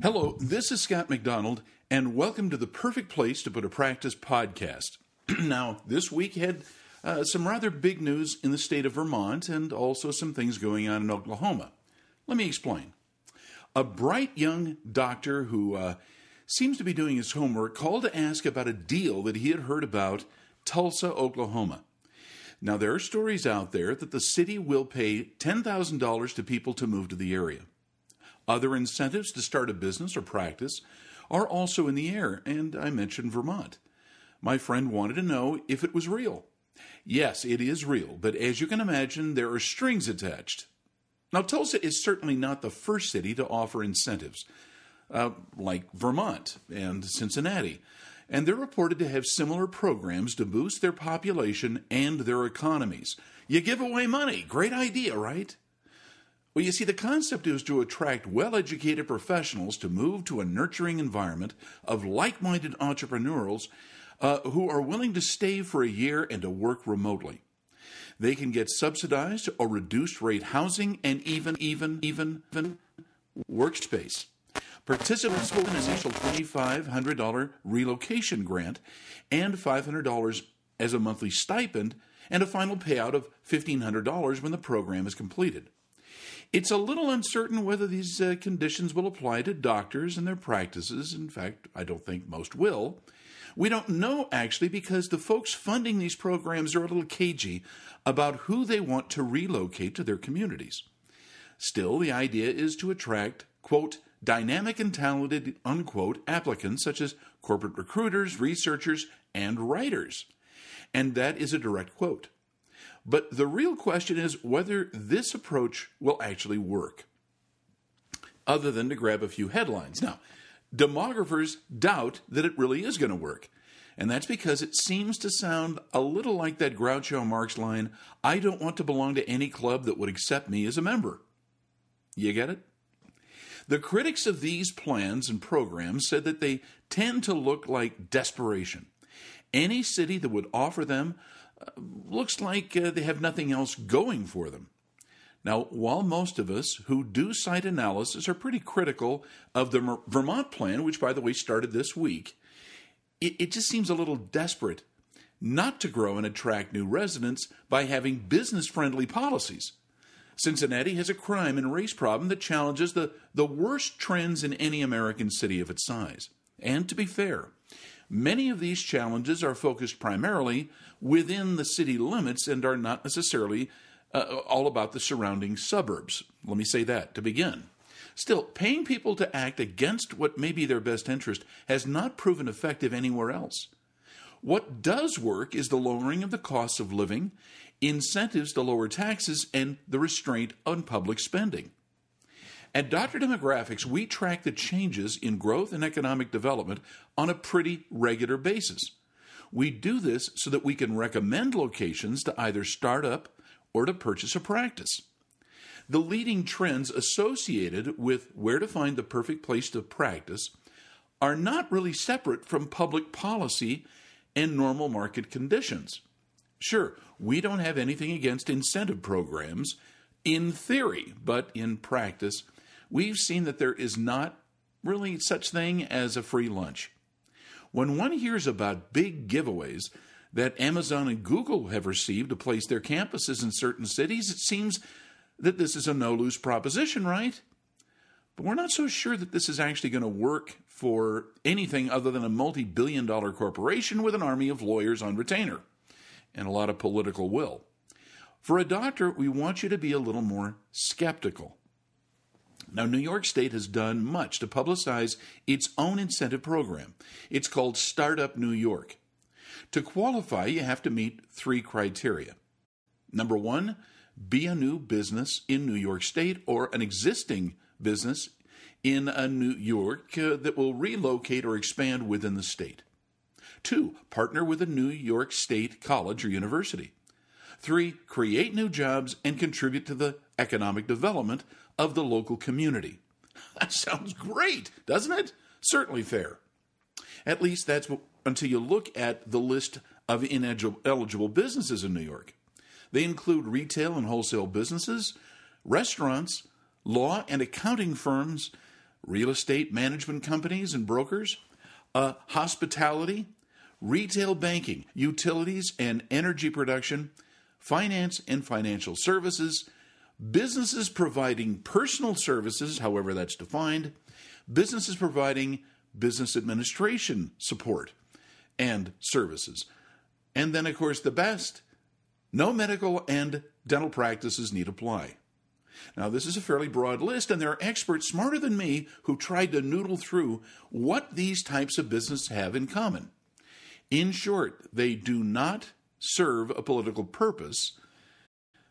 Hello, this is Scott McDonald, and welcome to the Perfect Place to Put a Practice podcast. Now, this week had some rather big news in the state of Vermont and also some things going on in Oklahoma. Let me explain. A bright young doctor who seems to be doing his homework called to ask about a deal that he had heard about Tulsa, Oklahoma. Now, there are stories out there that the city will pay $10,000 to people to move to the area. Other incentives to start a business or practice are also in the air, and I mentioned Vermont. My friend wanted to know if it was real. Yes, it is real, but as you can imagine, there are strings attached. Now, Tulsa is certainly not the first city to offer incentives, like Vermont and Cincinnati, and they're reported to have similar programs to boost their population and their economies. You give away money. Great idea, right? Well, you see, the concept is to attract well-educated professionals to move to a nurturing environment of like-minded entrepreneurs who are willing to stay for a year and to work remotely. They can get subsidized or reduced-rate housing and even workspace. Participants will get an initial $2,500 relocation grant and $500 as a monthly stipend and a final payout of $1,500 when the program is completed. It's a little uncertain whether these conditions will apply to doctors and their practices. In fact, I don't think most will. We don't know, actually, because the folks funding these programs are a little cagey about who they want to relocate to their communities. Still, the idea is to attract, quote, dynamic and talented, unquote, applicants such as corporate recruiters, researchers, and writers. And that is a direct quote. But the real question is whether this approach will actually work, other than to grab a few headlines. Now, demographers doubt that it really is going to work, and that's because it seems to sound a little like that Groucho Marx line, "I don't want to belong to any club that would accept me as a member." You get it? The critics of these plans and programs said that they tend to look like desperation. Any city that would offer them looks like they have nothing else going for them. Now, while most of us who do site analysis are pretty critical of the Vermont plan, which, by the way, started this week, it just seems a little desperate not to grow and attract new residents by having business-friendly policies. Cincinnati has a crime and race problem that challenges the worst trends in any American city of its size. And to be fair, many of these challenges are focused primarily within the city limits and are not necessarily all about the surrounding suburbs. Let me say that to begin. Still, paying people to act against what may be their best interest has not proven effective anywhere else. What does work is the lowering of the costs of living, incentives to lower taxes, and the restraint on public spending. At Dr. Demographics, we track the changes in growth and economic development on a pretty regular basis. We do this so that we can recommend locations to either start up or to purchase a practice. The leading trends associated with where to find the perfect place to practice are not really separate from public policy and normal market conditions. Sure, we don't have anything against incentive programs in theory, but in practice, we've seen that there is not really such thing as a free lunch. When one hears about big giveaways that Amazon and Google have received to place their campuses in certain cities, it seems that this is a no-lose proposition, right? But we're not so sure that this is actually going to work for anything other than a multi-billion-dollar corporation with an army of lawyers on retainer and a lot of political will. For a doctor, we want you to be a little more skeptical. Now, New York State has done much to publicize its own incentive program. It's called Startup New York. To qualify, you have to meet 3 criteria. Number 1, be a new business in New York State or an existing business in New York that will relocate or expand within the state. 2, partner with a New York State college or university. 3, create new jobs and contribute to the economic development of the local community. That sounds great, doesn't it? Certainly fair. At least that's until you look at the list of ineligible businesses in New York. They include retail and wholesale businesses, restaurants, law and accounting firms, real estate management companies and brokers, hospitality, retail banking, utilities and energy production, finance and financial services, businesses providing personal services, however that's defined, businesses providing business administration support and services. And then, of course, the best, no medical and dental practices need apply. Now, this is a fairly broad list, and there are experts smarter than me who tried to noodle through what these types of businesses have in common. In short, they do not serve a political purpose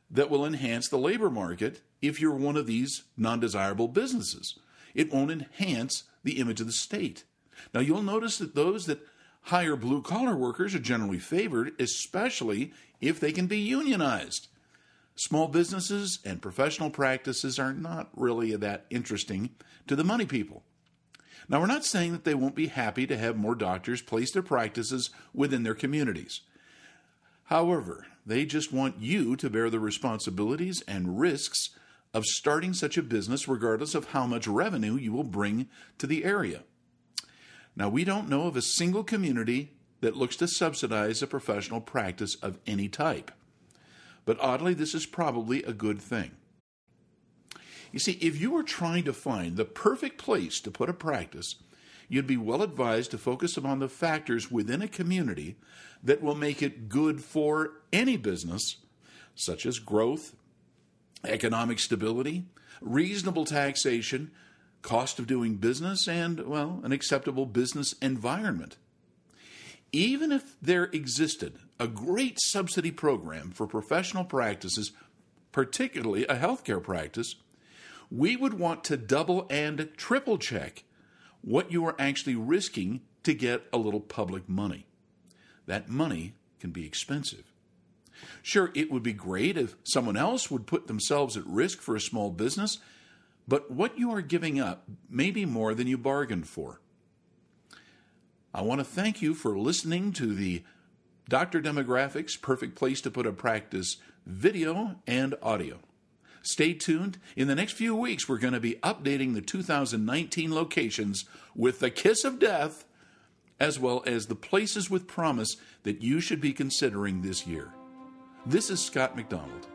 that will enhance the labor market if you're one of these non-desirable businesses. It won't enhance the image of the state. Now, you'll notice that those that hire blue-collar workers are generally favored, especially if they can be unionized. Small businesses and professional practices are not really that interesting to the money people. Now, we're not saying that they won't be happy to have more doctors place their practices within their communities. However, they just want you to bear the responsibilities and risks of starting such a business regardless of how much revenue you will bring to the area. Now, we don't know of a single community that looks to subsidize a professional practice of any type. But oddly, this is probably a good thing. You see, if you were trying to find the perfect place to put a practice, you'd be well advised to focus upon the factors within a community that will make it good for any business, such as growth, economic stability, reasonable taxation, cost of doing business, and, well, an acceptable business environment. Even if there existed a great subsidy program for professional practices, particularly a healthcare practice, we would want to double and triple check what you are actually risking to get a little public money. That money can be expensive. Sure, it would be great if someone else would put themselves at risk for a small business, but what you are giving up may be more than you bargained for. I want to thank you for listening to the Dr. Demographics Perfect Place to Put a Practice video and audio. Stay tuned. In the next few weeks, we're going to be updating the 2019 locations with the kiss of death, as well as the places with promise that you should be considering this year. This is Scott McDonald.